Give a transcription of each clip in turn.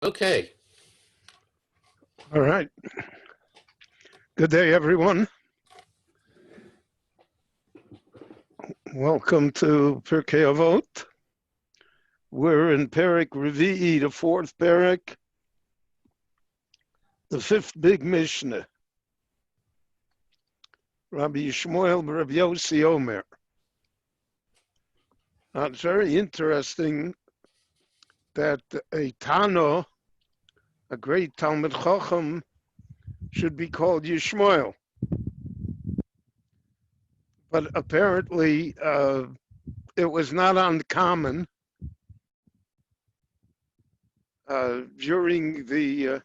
Okay. All right. Good day, everyone. Welcome to Pirkei Avot. We're in Perek Revi'i, the fourth Perek, the fifth big Mishnah. Rabbi Yishmael Rabbi Yossi Omer. It's very interesting that a Tano, a great Talmud Chacham, should be called Yishmael. But apparently, it was not uncommon during the,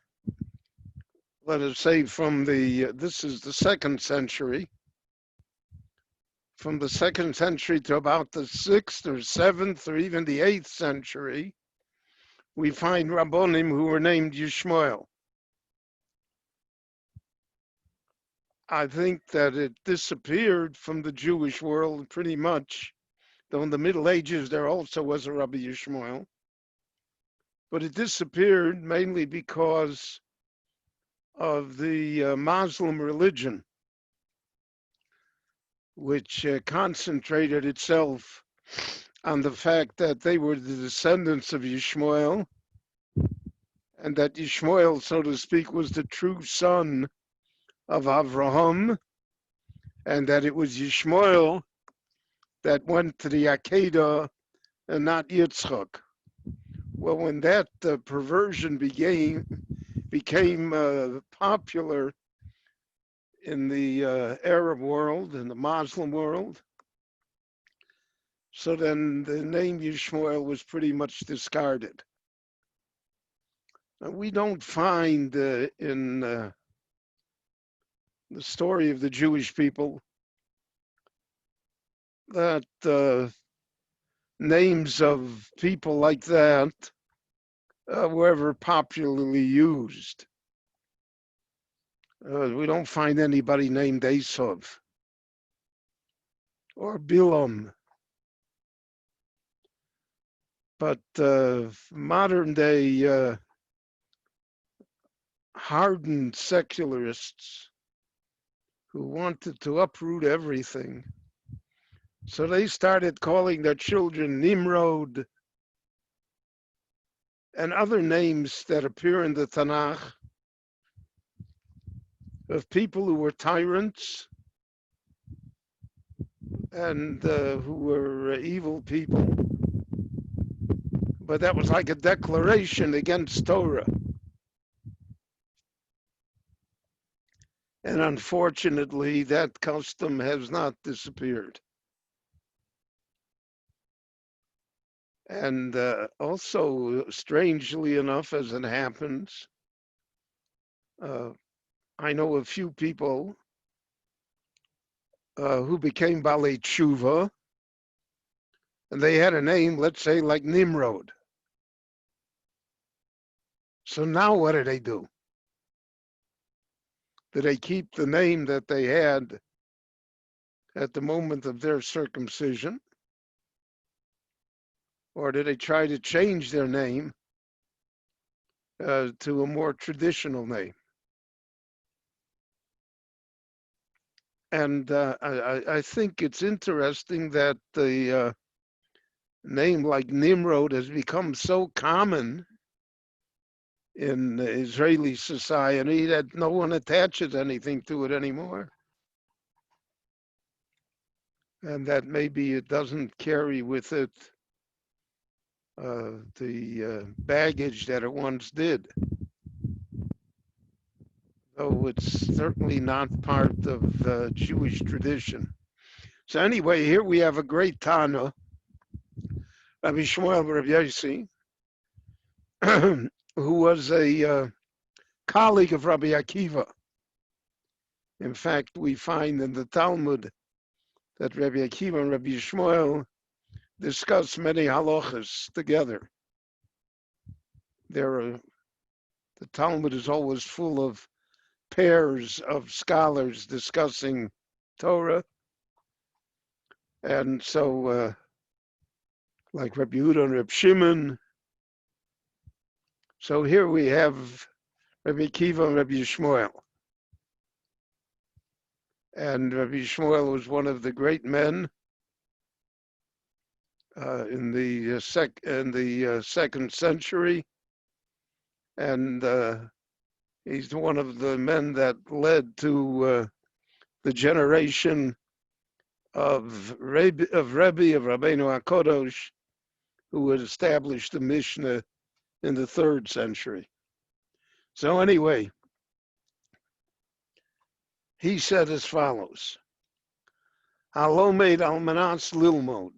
let us say, this is the 2nd century, from the 2nd century to about the 6th or 7th or even the 8th century, we find Rabbonim who were named Yishmael. I think that it disappeared from the Jewish world pretty much, though in the Middle Ages there also was a Rabbi Yishmael. But it disappeared mainly because of the Muslim religion, which concentrated itself on the fact that they were the descendants of Yishmael, and that Yishmael, so to speak, was the true son of Avraham, and that it was Yishmael that went to the Akedah and not Yitzchak. Well, when that perversion became popular in the Arab world, in the Muslim world, so then the name Yishmael was pretty much discarded. We don't find in the story of the Jewish people that names of people like that were ever popularly used. We don't find anybody named Esav or Bilam. But modern day hardened secularists who wanted to uproot everything, so they started calling their children Nimrod and other names that appear in the Tanakh of people who were tyrants and who were evil people. But that was like a declaration against Torah. And unfortunately, that custom has not disappeared. And also, strangely enough, as it happens, I know a few people who became Balei Tshuva, and they had a name, let's say, like Nimrod. So now what do? Do they keep the name that they had at the moment of their circumcision? Or do they try to change their name to a more traditional name? And I think it's interesting that the name like Nimrod has become so common in Israeli society that no one attaches anything to it anymore. And that maybe it doesn't carry with it the baggage that it once did. Though it's certainly not part of Jewish tradition. So anyway, here we have a great Tana, Rabbi Shmuel Rabbi Yossi, who was a colleague of Rabbi Akiva. In fact, we find in the Talmud that Rabbi Akiva and Rabbi Shmuel discuss many halachas together. The Talmud is always full of pairs of scholars discussing Torah. And so, like Rabbi Yehuda and Rabbi Shimon, So here we have Rabbi Kiva and Rabbi Yishmael. And Rabbi Yishmael was one of the great men in the second century, and he's one of the men that led to the generation of Rabbeinu HaKodosh, who had established the Mishnah in the 3rd century. So anyway, he said as follows: Halomed almanas lilmod.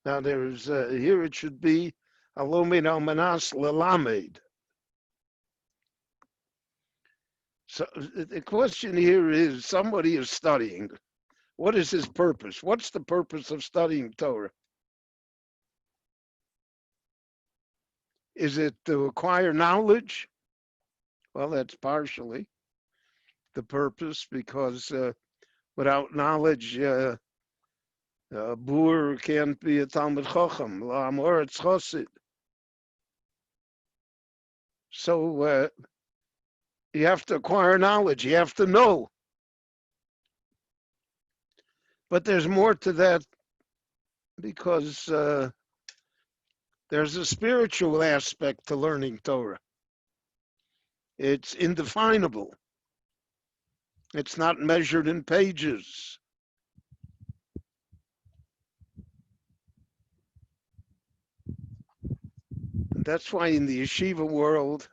Now there's here it should be Halomed almanas lelamed. So the question here is, somebody is studying. What is his purpose? What's the purpose of studying Torah? Is it to acquire knowledge? Well, that's partially the purpose, because without knowledge, a boor can't be a Talmid Chacham. La'amoretz chosid. So you have to acquire knowledge. You have to know. But there's more to that, because there's a spiritual aspect to learning Torah. It's indefinable. It's not measured in pages. And that's why in the yeshiva world,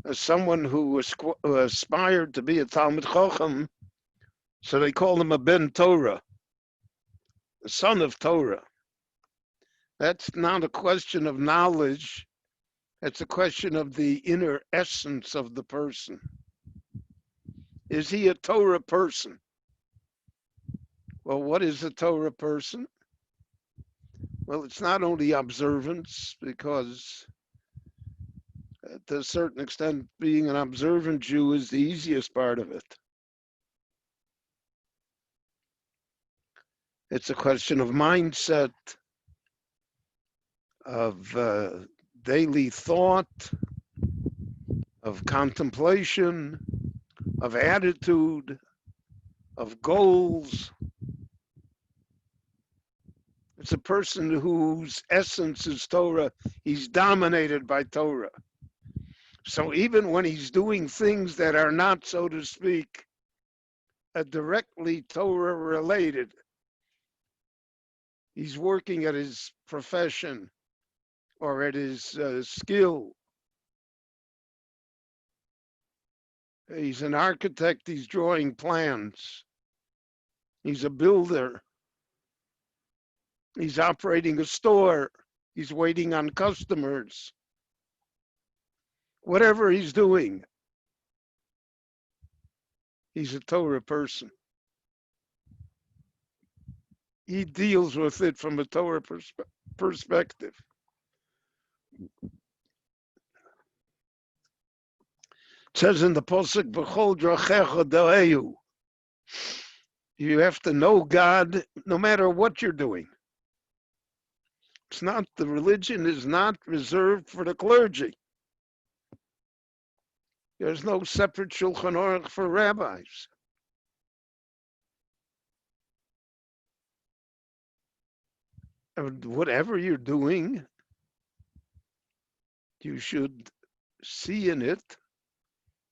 as someone who aspired to be a Talmid Chacham, so they call him a Ben Torah, a son of Torah. That's not a question of knowledge. It's a question of the inner essence of the person. Is he a Torah person? Well, what is a Torah person? Well, it's not only observance, because to a certain extent, being an observant Jew is the easiest part of it. It's a question of mindset, of daily thought, of contemplation, of attitude, of goals. It's a person whose essence is Torah. He's dominated by Torah. So even when he's doing things that are not, so to speak, directly Torah related, he's working at his profession or at his skill. He's an architect, he's drawing plans. He's a builder. He's operating a store. He's waiting on customers. Whatever he's doing, he's a Torah person. He deals with it from a Torah perspective. It says in the Pasuk, B'chol drachecha do'ehu. You have to know God no matter what you're doing. It's not, the religion is not reserved for the clergy. There's no separate Shulchan Aruch for rabbis. And whatever you're doing, you should see in it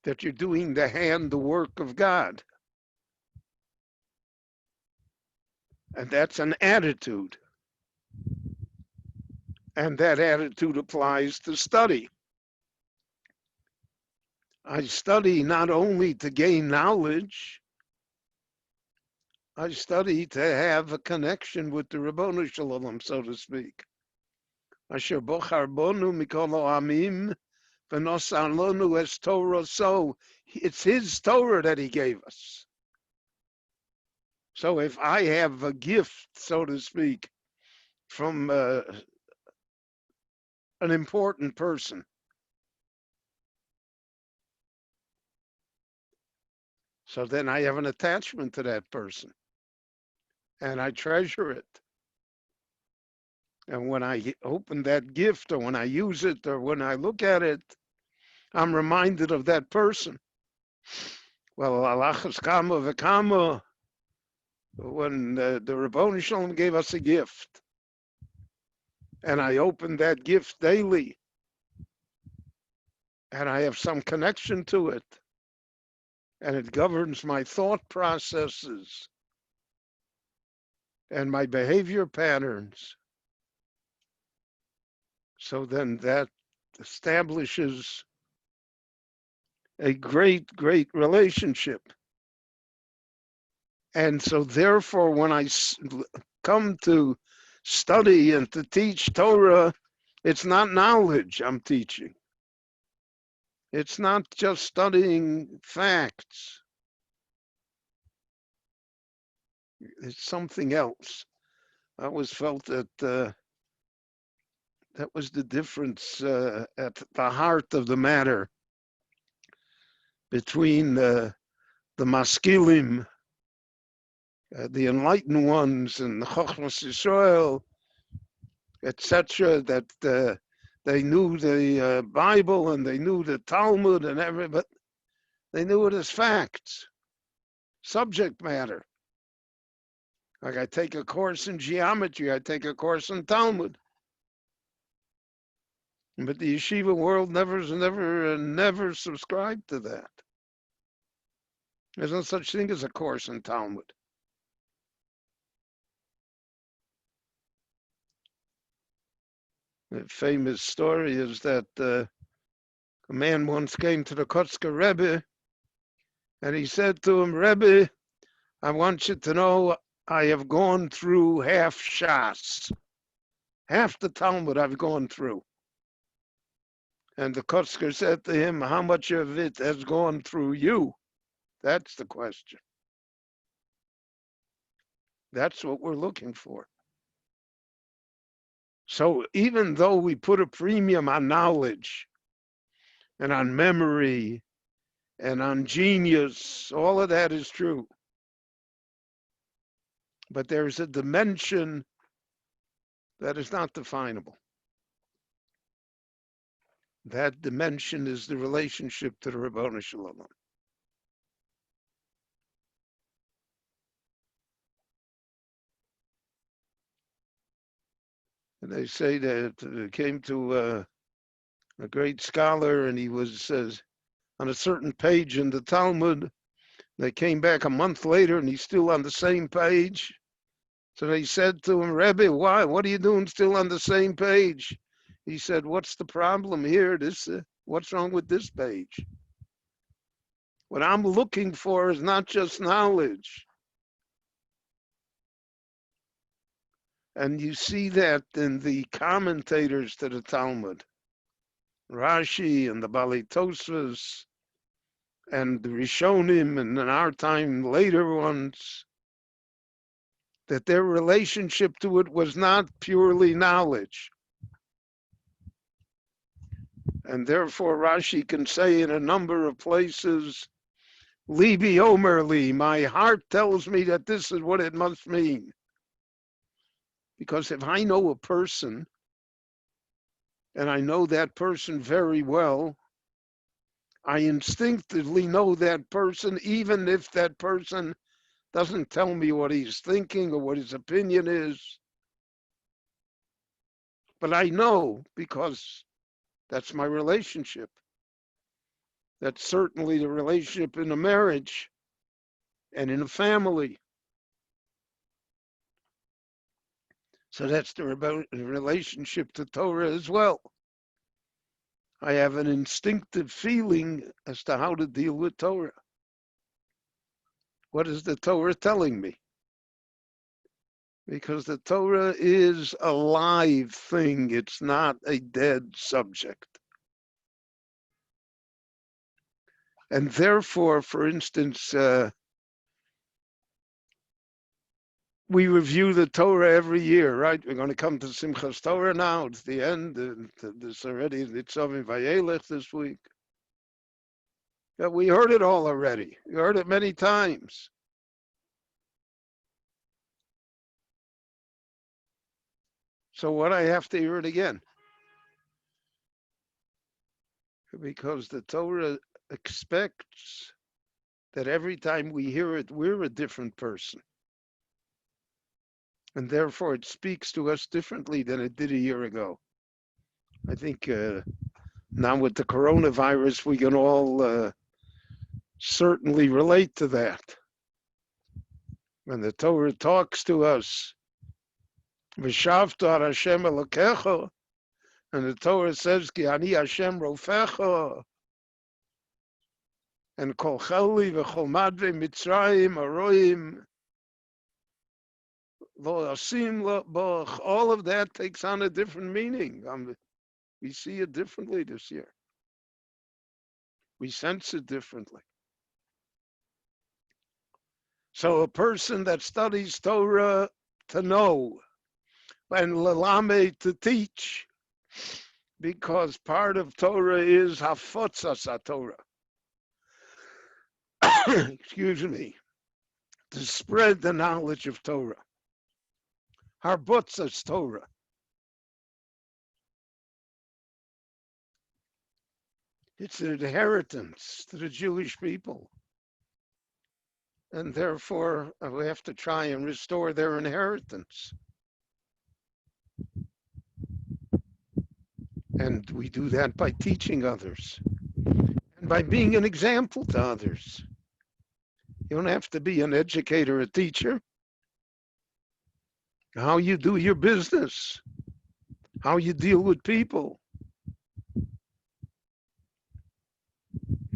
that you're doing the work of God. And that's an attitude. And that attitude applies to study. I study not only to gain knowledge, I study to have a connection with the Ribono Shel Olam, so to speak. Asher bochar bonu mikol ha'amim v'nosar lonu es Torah. So it's his Torah that he gave us. So if I have a gift, so to speak, from an important person. So then I have an attachment to that person and I treasure it. And when I open that gift or when I use it or when I look at it, I'm reminded of that person. Well, Alachas Kama V'Kama, when the Ribono Shel Olam gave us a gift, and I open that gift daily, and I have some connection to it, and it governs my thought processes and my behavior patterns. So then that establishes a great, great relationship. And so therefore, when I come to study and to teach Torah, it's not knowledge I'm teaching. It's not just studying facts. It's something else. I always felt that that was the difference at the heart of the matter between the maskilim, the enlightened ones, and the Chochmas Yisrael, etc. That they knew the Bible and they knew the Talmud and everything, but they knew it as facts, subject matter. Like I take a course in geometry, I take a course in Talmud. But the yeshiva world never subscribed to that. There's no such thing as a course in Talmud. The famous story is that a man once came to the Kotzker Rebbe and he said to him, Rebbe, I want you to know I have gone through half Shas. Half the Talmud I've gone through. And the Kotzker said to him, how much of it has gone through you? That's the question. That's what we're looking for. So even though we put a premium on knowledge and on memory and on genius, all of that is true. But there's a dimension that is not definable. That dimension is the relationship to the Ribono Shel Olam. And they say that it came to a great scholar and he was on a certain page in the Talmud. They came back a month later and he's still on the same page. So they said to him, Rebbe, why? What are you doing still on the same page? He said, what's the problem here? What's wrong with this page? What I'm looking for is not just knowledge. And you see that in the commentators to the Talmud, Rashi and the Bali Tosfos and the Rishonim and in our time later ones, that their relationship to it was not purely knowledge. And therefore Rashi can say in a number of places, Libi Omerli, my heart tells me that this is what it must mean. Because if I know a person, and I know that person very well, I instinctively know that person, even if that person doesn't tell me what he's thinking or what his opinion is. But I know because that's my relationship. That's certainly the relationship in a marriage and in a family. So that's the relationship to Torah as well. I have an instinctive feeling as to how to deal with Torah. What is the Torah telling me? Because the Torah is a live thing. It's not a dead subject. And therefore, for instance, we review the Torah every year, right? We're going to come to Simchas Torah now. It's the end. It's already Nitzavim Vayelech this week. Yeah, we heard it all already. We heard it many times. So what I have to hear it again? Because the Torah expects that every time we hear it, we're a different person. And therefore it speaks to us differently than it did a year ago. I think now with the coronavirus, we can all certainly relate to that. When the Torah talks to us, V'shavta Hashem Elokecha, and the Torah says, Ki ani Hashem Rofecha, and Kol Cheli V'chol Madvei Mitzrayim Aroim Lo Asim Lo Boch, all of that takes on a different meaning. We see it differently this year. We sense it differently. So a person that studies Torah to know, and Lalame to teach, because part of Torah is Hafotzas HaTorah. Excuse me. To spread the knowledge of Torah. Harbotzas Torah. It's an inheritance to the Jewish people. And therefore, we have to try and restore their inheritance. And we do that by teaching others and by being an example to others. You don't have to be an educator, a teacher. How you do your business, how you deal with people,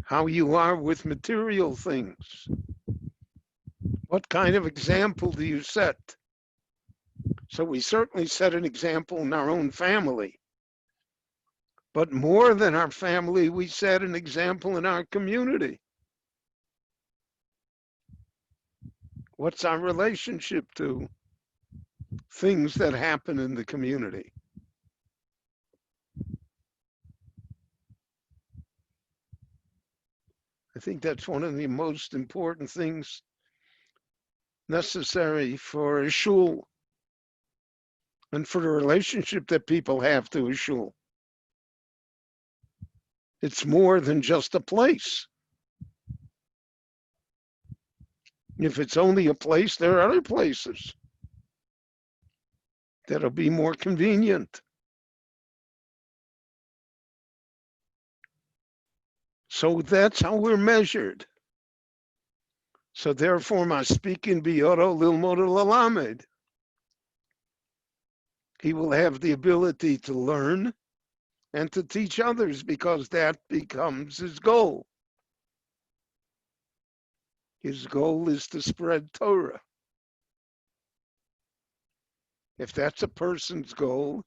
how you are with material things. What kind of example do you set? So we certainly set an example in our own family. But more than our family, we set an example in our community. What's our relationship to things that happen in the community? I think that's one of the most important things necessary for a shul and for the relationship that people have to a shul. It's more than just a place. If it's only a place, there are other places that'll be more convenient. So that's how we're measured. So therefore, my speaking biyoro lilmod lalamed. He will have the ability to learn and to teach others, because that becomes his goal. His goal is to spread Torah. If that's a person's goal,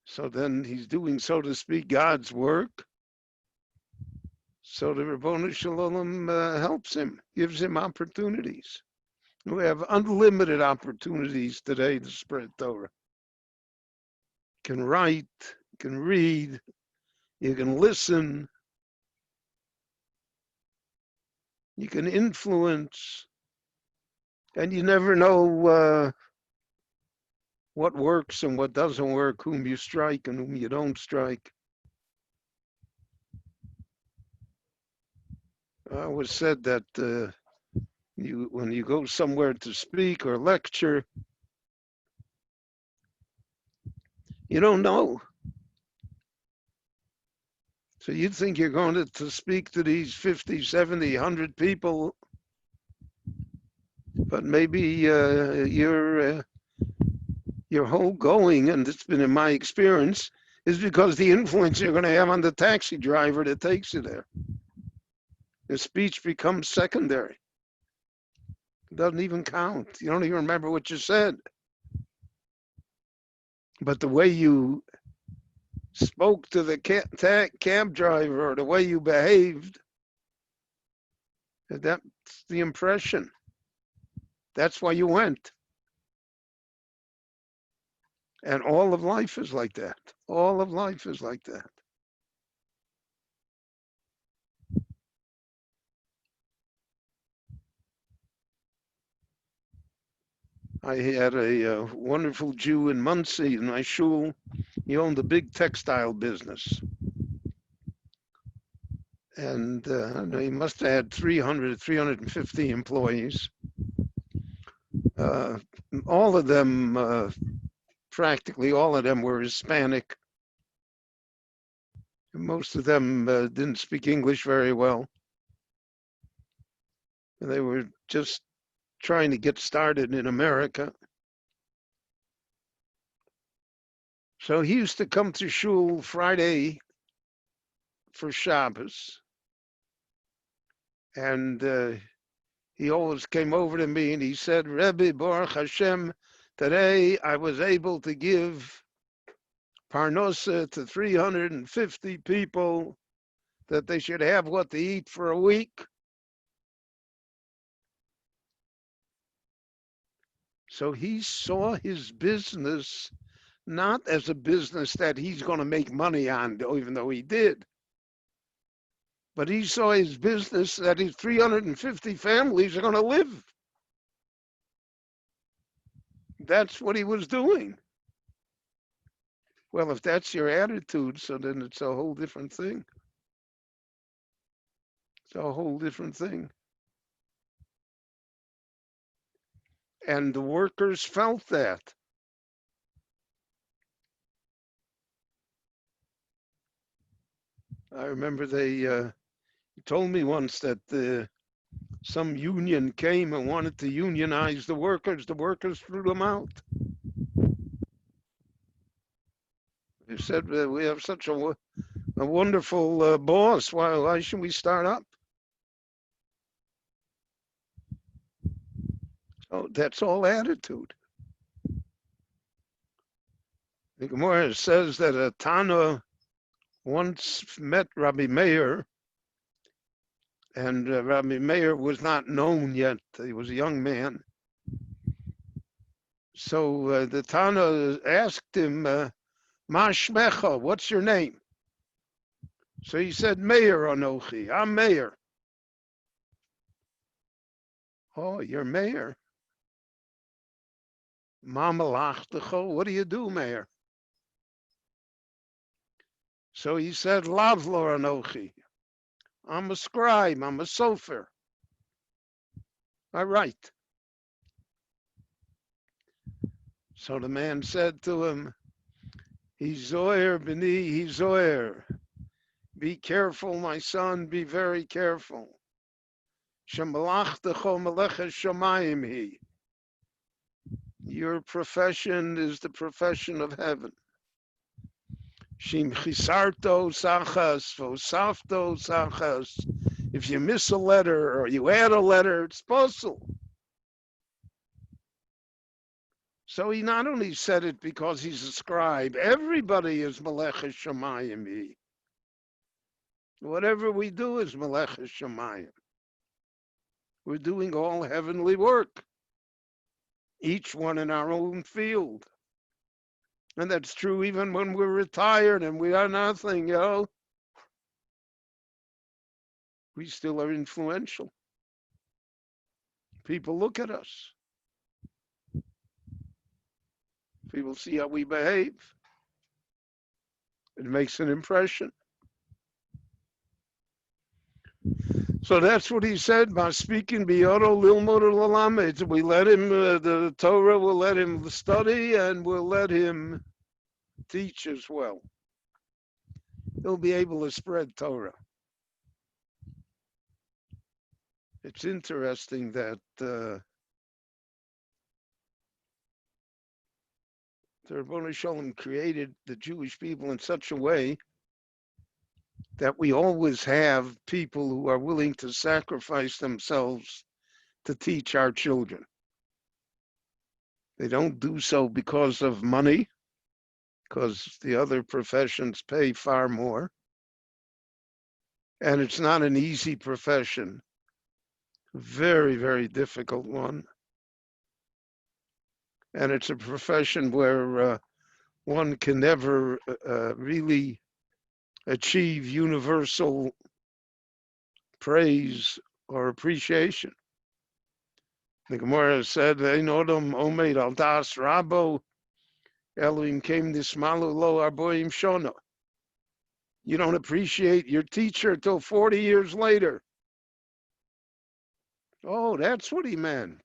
so then he's doing, so to speak, God's work. So the Ribono Shel Olam helps him, gives him opportunities. We have unlimited opportunities today to spread Torah. You can write, you can read, you can listen, you can influence, and you never know what works and what doesn't work, whom you strike and whom you don't strike. I always said that when you go somewhere to speak or lecture, you don't know. So you think you're going to speak to these 50, 70, 100 people, but maybe your whole going, and it's been in my experience, is because the influence you're going to have on the taxi driver that takes you there. The speech becomes secondary. It doesn't even count. You don't even remember what you said. But the way you spoke to the cab driver, or the way you behaved, that's the impression. That's why you went. And all of life is like that. All of life is like that. I had a wonderful Jew in Muncie in my shul. He owned a big textile business. And he must have had 300, 350 employees. Uh, all of them, practically all of them were Hispanic. Most of them didn't speak English very well. They were just trying to get started in America. So he used to come to shul Friday for Shabbos. And he always came over to me and he said, Rebbe, Baruch Hashem, today I was able to give parnosa to 350 people that they should have what to eat for a week. So he saw his business not as a business that he's going to make money on, even though he did, but he saw his business that his 350 families are going to live. That's what he was doing. Well, if that's your attitude, so then it's a whole different thing. It's a whole different thing. And the workers felt that. I remember they told me once that some union came and wanted to unionize the workers. The workers threw them out. They said, we have such a wonderful boss. Why should we start up? So that's all attitude. The Gemara says that a Tana once met Rabbi Meir, and Rabbi Meir was not known yet. He was a young man. So the Tana asked him, Ma shmecha, what's your name? So he said, Meir Anochi, I'm Meir. Oh, you're Meir. Ma malachtecho, what do you do, Meir? So he said, Lavlo Anochi, I'm a scribe, I'm a sofer. I write. So the man said to him, Hizoer b'ni, Hizoer. Be careful, my son, be very careful. Shemalachtecho meleches shamayim hi. Your profession is the profession of heaven. Shim chisarto sachas, vosafto sachas. If you miss a letter or you add a letter, it's possible. So he not only said it because he's a scribe, everybody is meleches shamayim hi. Whatever we do is meleches shamayim. We're doing all heavenly work, each one in our own field. And that's true even when we're retired and we are nothing, we still are influential. People look at us. People see how we behave. It makes an impression. So that's what he said by speaking biyoro lilmod l'lamed. We let him, the Torah will let him study and we'll let him teach as well. He'll be able to spread Torah. It's interesting that the Ribono Shel Olam created the Jewish people in such a way that we always have people who are willing to sacrifice themselves to teach our children. They don't do so because of money, because the other professions pay far more. And it's not an easy profession. Very, very difficult one. And it's a profession where one can never really achieve universal praise or appreciation. The Gemara said, "Ein odom omed al das rabo, Elohim came nismalu lo arboim shona." You don't appreciate your teacher till 40 years later. Oh, that's what he meant.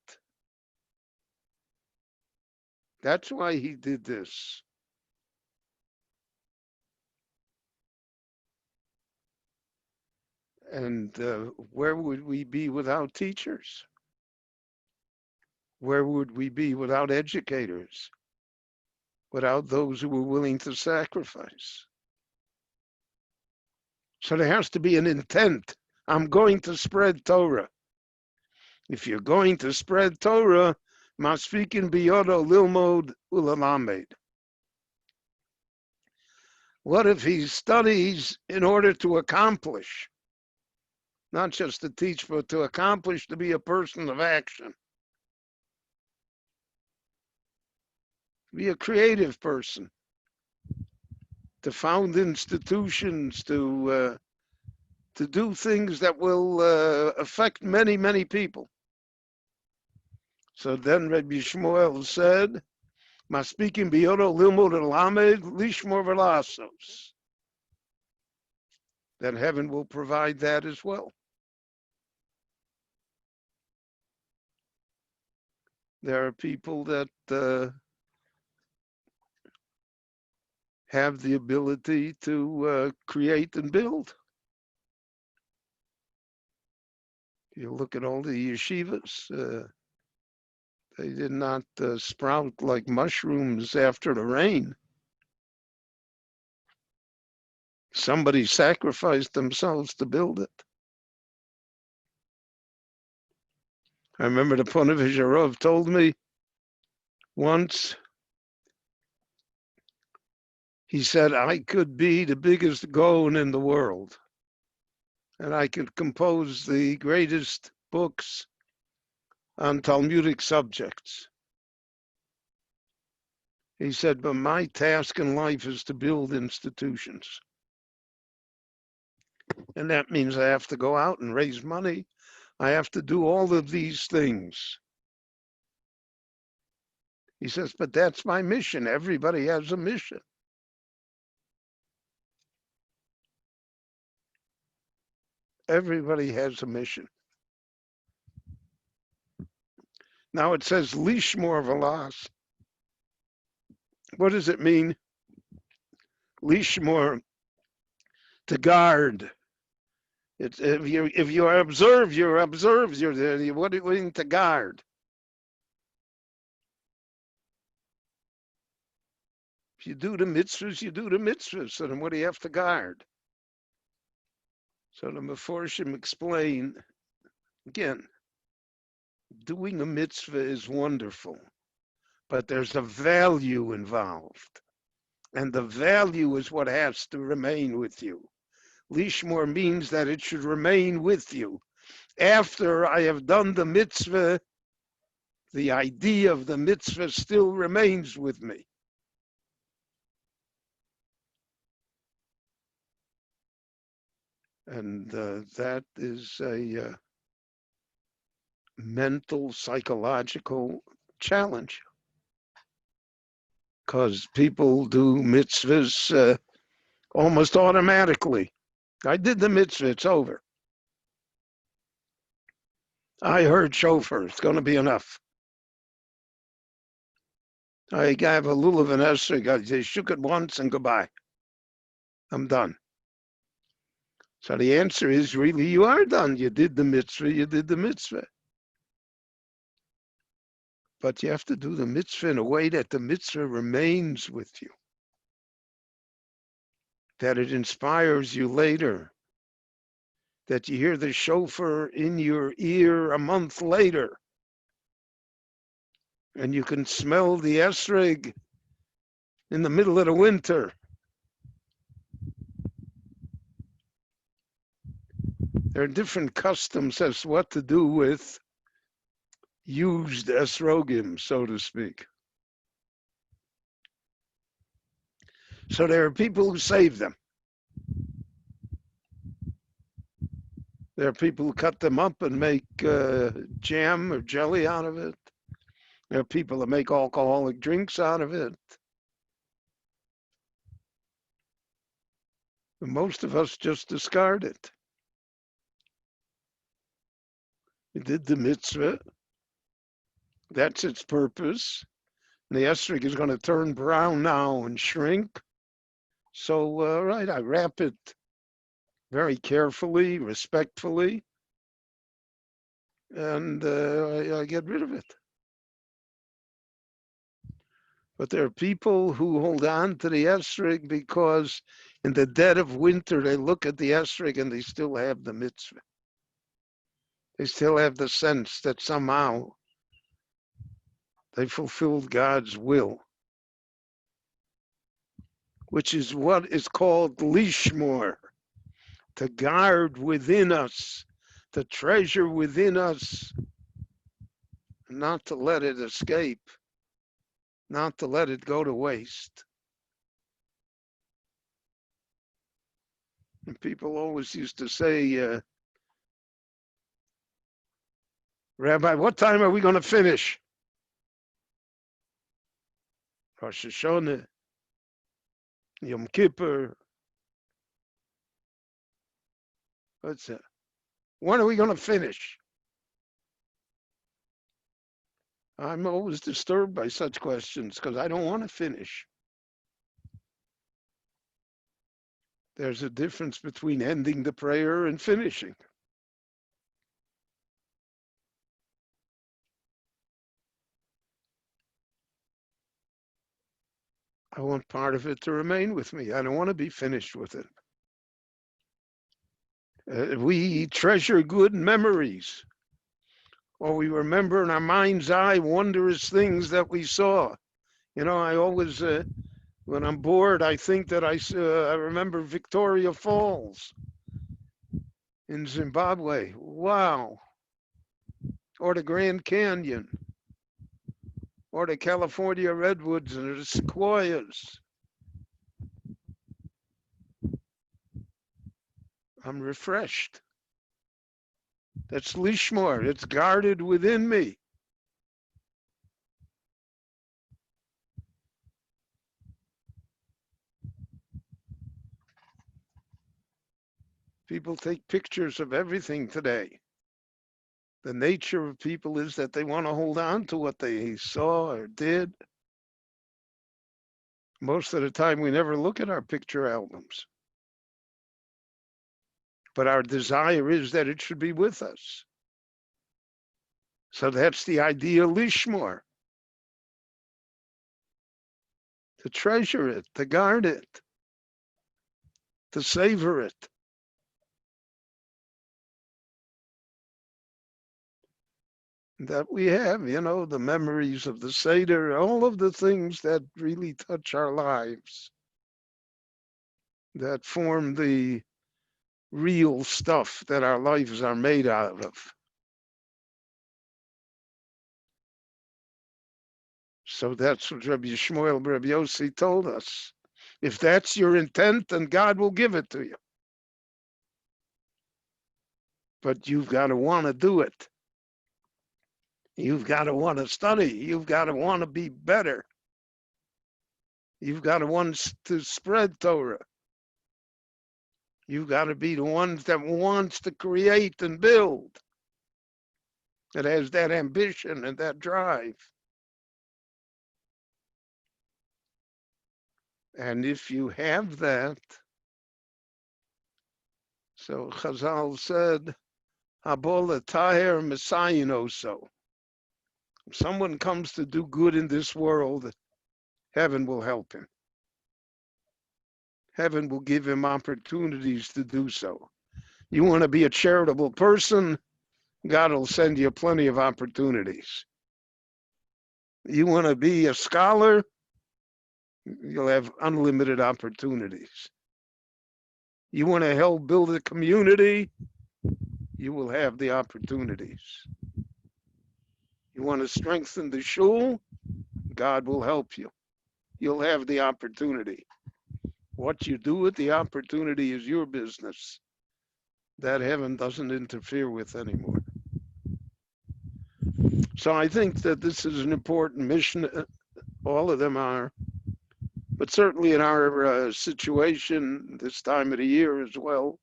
That's why he did this. And where would we be without teachers? Where would we be without educators? Without those who were willing to sacrifice? So there has to be an intent. I'm going to spread Torah. If you're going to spread Torah, masfikin biyodo lilmod ulalamed. What if he studies in order to accomplish? Not just to teach, but to accomplish, to be a person of action. Be a creative person. To found institutions, to do things that will affect many, many people. So then Rabbi Shmuel said, Maspikim biyodo lilmod elamed lishmor velasos. Then heaven will provide that as well. There are people that have the ability to create and build. You look at all the yeshivas, they did not sprout like mushrooms after the rain. Somebody sacrificed themselves to build it. I remember the Ponevezh Rav told me once, he said, I could be the biggest Gaon in the world, and I could compose the greatest books on Talmudic subjects. He said, but my task in life is to build institutions. And that means I have to go out and raise money. I have to do all of these things. He says, but that's my mission. Everybody has a mission. Everybody has a mission. Now it says lishmor velas. What does it mean? Lishmor, to guard. It's, if you observe, you're observed. You're there. What are you willing to guard? If you do the mitzvahs, you do the mitzvahs. So then what do you have to guard? So the Meforshim explain, again, doing a mitzvah is wonderful, but there's a value involved. And the value is what has to remain with you. Lishmor means that it should remain with you. After I have done the mitzvah, the idea of the mitzvah still remains with me. And that is a mental, psychological challenge. Because people do mitzvahs almost automatically. I did the mitzvah, it's over. I heard shofar, it's going to be enough. I have a lulav and esrog, I shook it once and goodbye. I'm done. So the answer is really you are done. You did the mitzvah, you did the mitzvah. But you have to do the mitzvah in a way that the mitzvah remains with you. That it inspires you later. That you hear the shofar in your ear a month later. And you can smell the esrog in the middle of the winter. There are different customs as to what to do with used esrogim, so to speak. So there are people who save them. There are people who cut them up and make jam or jelly out of it. There are people that make alcoholic drinks out of it. And most of us just discard it. You did the mitzvah. That's its purpose. And the esrog is going to turn brown now and shrink. So, I wrap it very carefully, respectfully, and I get rid of it. But there are people who hold on to the esrog because in the dead of winter, they look at the esrog and they still have the mitzvah. They still have the sense that somehow they fulfilled God's will, which is what is called lishmor, to guard within us, to treasure within us, not to let it escape, not to let it go to waste. And people always used to say, Rabbi, what time are we going to finish? Rosh Hashanah, Yom Kippur. What's that? When are we going to finish? I'm always disturbed by such questions because I don't want to finish. There's a difference between ending the prayer and finishing. I want part of it to remain with me. I don't want to be finished with it. We treasure good memories, or we remember in our mind's eye wondrous things that we saw. You know, I always, when I'm bored, I think that I remember Victoria Falls in Zimbabwe. Wow. Or the Grand Canyon, or the California redwoods and the sequoias. I'm refreshed. That's lishmor. It's guarded within me. People take pictures of everything today. The nature of people is that they want to hold on to what they saw or did. Most of the time, we never look at our picture albums. But our desire is that it should be with us. So that's the idea of lishmor. To treasure it, to guard it, to savor it. That we have, you know, the memories of the Seder, all of the things that really touch our lives, that form the real stuff that our lives are made out of. So that's what Rabbi Shmuel, Rabbi Yossi told us. If that's your intent, then God will give it to you. But you've got to want to do it. You've got to want to study. You've got to want to be better. You've got to want to spread Torah. You've got to be the ones that wants to create and build. That has that ambition and that drive. And if you have that, so Chazal said, Habola Taher Messianoso. If someone comes to do good in this world, heaven will help him. Heaven will give him opportunities to do so. You want to be a charitable person, God will send you plenty of opportunities. You want to be a scholar, you'll have unlimited opportunities. You want to help build a community, you will have the opportunities. You want to strengthen the shul, God will help you. You'll have the opportunity. What you do with the opportunity is your business. That heaven doesn't interfere with anymore. So I think that this is an important mission. All of them are, but certainly in our situation this time of the year as well,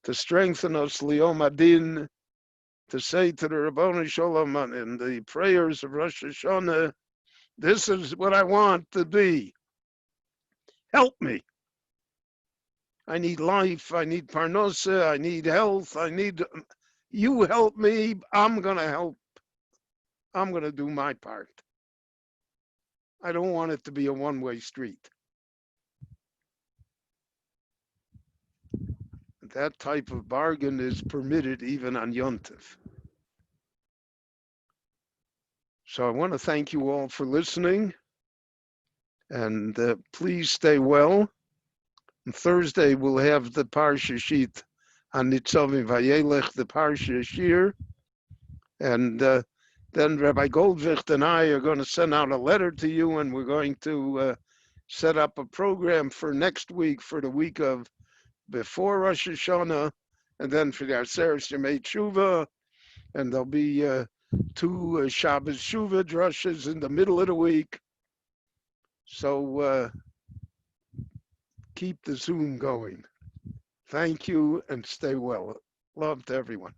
to strengthen us, Liyom Adin, to say to the Rabboni Shalom in the prayers of Rosh Hashanah, this is what I want to be. Help me. I need life. I need parnosa. I need health. You help me. I'm going to help. I'm going to do my part. I don't want it to be a one-way street. That type of bargain is permitted even on Yontif. So I want to thank you all for listening, and please stay well. On Thursday, we'll have the Parsha sheet on Nitzavim Vayelech, the Pirkei shiur, and then Rabbi Goldvicht and I are going to send out a letter to you, and we're going to set up a program for next week, for the week of before Rosh Hashanah, and then for the Aseret Yemei Tshuva, and there'll be 2 Shabbos Tshuva drushes in the middle of the week. So keep the Zoom going. Thank you and stay well. Love to everyone.